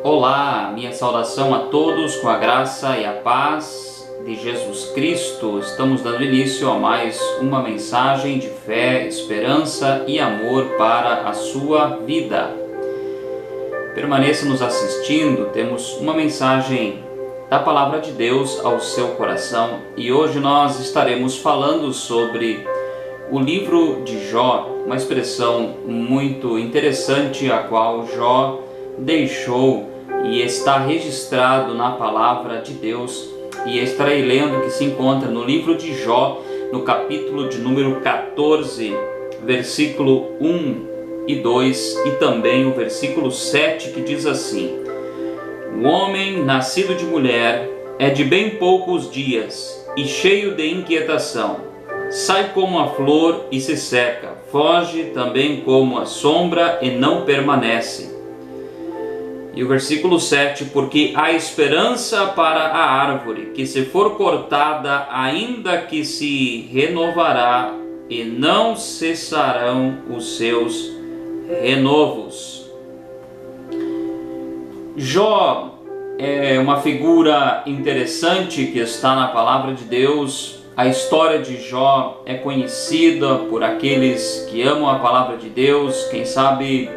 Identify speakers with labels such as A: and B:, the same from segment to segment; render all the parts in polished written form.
A: Olá, minha saudação a todos com a graça e a paz de Jesus Cristo. Estamos dando início a mais uma mensagem de fé, esperança e amor para a sua vida. Permaneça nos assistindo, temos uma mensagem da Palavra de Deus ao seu coração e hoje nós estaremos falando sobre o livro de Jó, uma expressão muito interessante a qual Jó deixou e está registrado na Palavra de Deus, e estarei lendo que se encontra no livro de Jó, no capítulo de número 14, versículo 1 e 2 e também o versículo 7, que diz assim: O homem nascido de mulher é de bem poucos dias e cheio de inquietação. Sai como a flor e se seca, foge também como a sombra e não permanece. E o versículo 7, porque há esperança para a árvore, que se for cortada, ainda que se renovará, e não cessarão os seus renovos. Jó é uma figura interessante que está na Palavra de Deus. A história de Jó é conhecida por aqueles que amam a Palavra de Deus. Quem sabe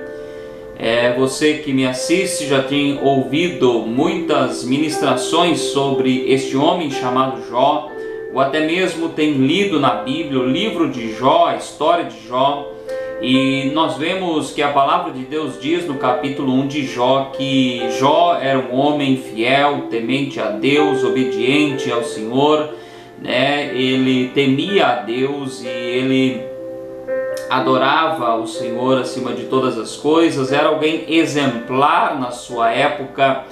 A: você que me assiste já tem ouvido muitas ministrações sobre este homem chamado Jó, ou até mesmo tem lido na Bíblia o livro de Jó, a história de Jó. E nós vemos que a Palavra de Deus diz no capítulo 1 de Jó que Jó era um homem fiel, temente a Deus, obediente ao Senhor, Ele temia a Deus e ele adorava o Senhor acima de todas as coisas, era alguém exemplar na sua época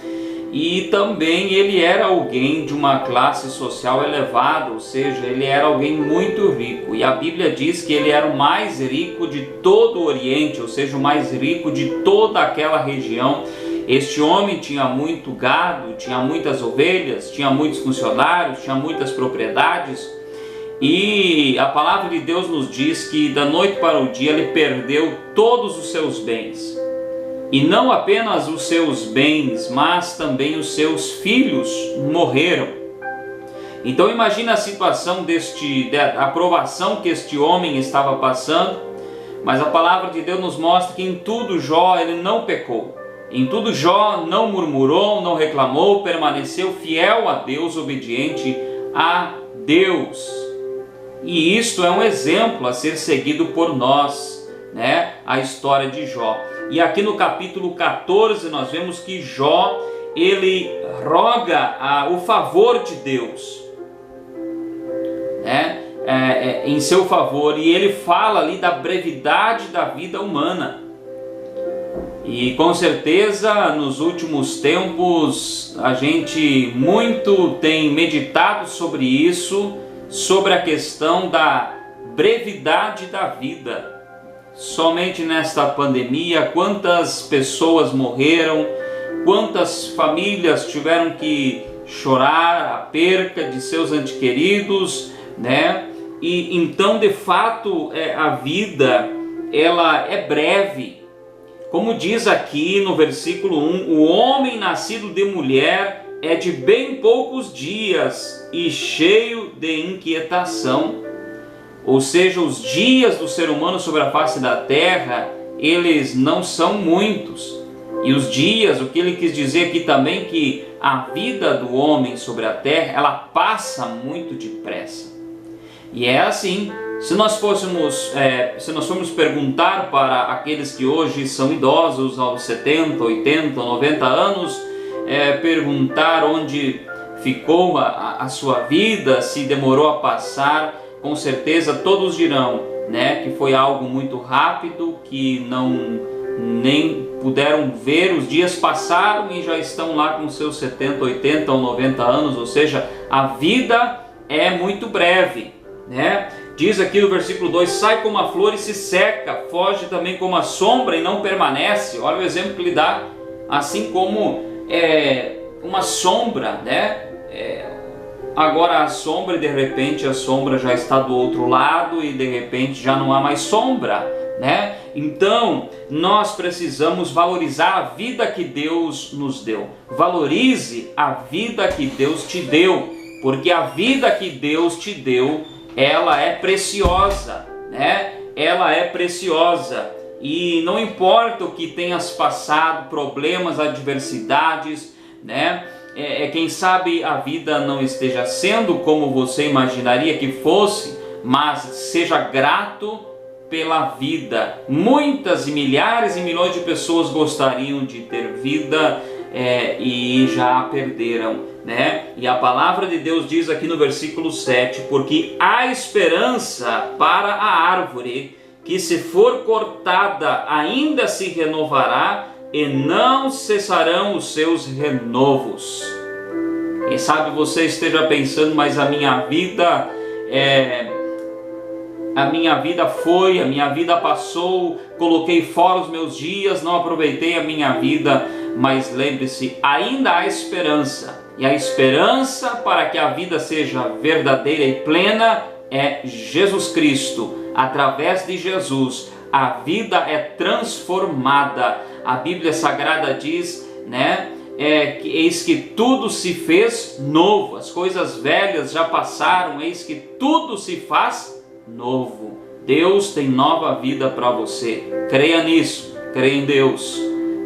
A: e também ele era alguém de uma classe social elevada, ou seja, ele era alguém muito rico, e a Bíblia diz que ele era o mais rico de todo o Oriente, ou seja, o mais rico de toda aquela região. Este homem tinha muito gado, tinha muitas ovelhas, tinha muitos funcionários, tinha muitas propriedades, e a Palavra de Deus nos diz que da noite para o dia ele perdeu todos os seus bens. E não apenas os seus bens, mas também os seus filhos morreram. Então imagina a situação da aprovação que este homem estava passando, mas a Palavra de Deus nos mostra que em tudo Jó ele não pecou. Em tudo Jó não murmurou, não reclamou, permaneceu fiel a Deus, obediente a Deus. E isto é um exemplo a ser seguido por nós, a história de Jó. E aqui no capítulo 14 nós vemos que Jó, ele roga o favor de Deus, em seu favor, e ele fala ali da brevidade da vida humana. E com certeza nos últimos tempos a gente muito tem meditado sobre isso, sobre a questão da brevidade da vida. Somente nesta pandemia, quantas pessoas morreram, quantas famílias tiveram que chorar a perca de seus entes queridos, E então, de fato, a vida ela é breve. Como diz aqui no versículo 1, o homem nascido de mulher é de bem poucos dias e cheio de inquietação. Ou seja, os dias do ser humano sobre a face da terra, eles não são muitos. E os dias, o que ele quis dizer aqui também, que a vida do homem sobre a terra, ela passa muito depressa. E é assim, se nós formos perguntar para aqueles que hoje são idosos, aos 70, 80, 90 anos, perguntar onde ficou a sua vida, se demorou a passar, com certeza todos dirão, que foi algo muito rápido, que nem puderam ver, os dias passaram e já estão lá com seus 70, 80 ou 90 anos, ou seja, a vida é muito breve, Diz aqui no versículo 2, sai como a flor e se seca, foge também como a sombra e não permanece. Olha o exemplo que ele dá, assim como uma sombra, agora a sombra, e de repente a sombra já está do outro lado e de repente já não há mais sombra, Então, nós precisamos valorizar a vida que Deus nos deu. Valorize a vida que Deus te deu, porque a vida que Deus te deu, ela é preciosa, né? Ela é preciosa. E não importa o que tenhas passado, problemas, adversidades, né? Quem sabe a vida não esteja sendo como você imaginaria que fosse, mas seja grato pela vida. Muitas e milhares e milhões de pessoas gostariam de ter vida e já a perderam, né? E a palavra de Deus diz aqui no versículo 7, porque há esperança para a árvore, que se for cortada ainda se renovará, e não cessarão os seus renovos. Quem sabe você esteja pensando, mas a minha vida passou, coloquei fora os meus dias, não aproveitei a minha vida. Mas lembre-se, ainda há esperança, e a esperança para que a vida seja verdadeira e plena é Jesus Cristo. Através de Jesus, a vida é transformada. A Bíblia Sagrada diz, né, que eis que tudo se fez novo, as coisas velhas já passaram, eis que tudo se faz novo. Deus tem nova vida para você. Creia nisso, creia em Deus.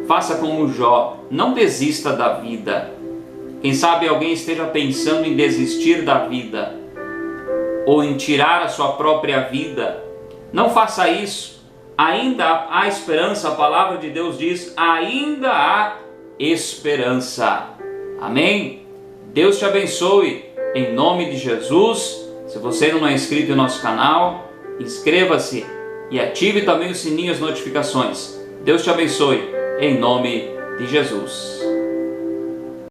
A: Faça como Jó, não desista da vida. Quem sabe alguém esteja pensando em desistir da vida, ou em tirar a sua própria vida. Não faça isso. Ainda há esperança. A palavra de Deus diz, ainda há esperança. Amém? Deus te abençoe, em nome de Jesus. Se você não é inscrito no nosso canal, inscreva-se e ative também o sininho e as notificações. Deus te abençoe, em nome de Jesus.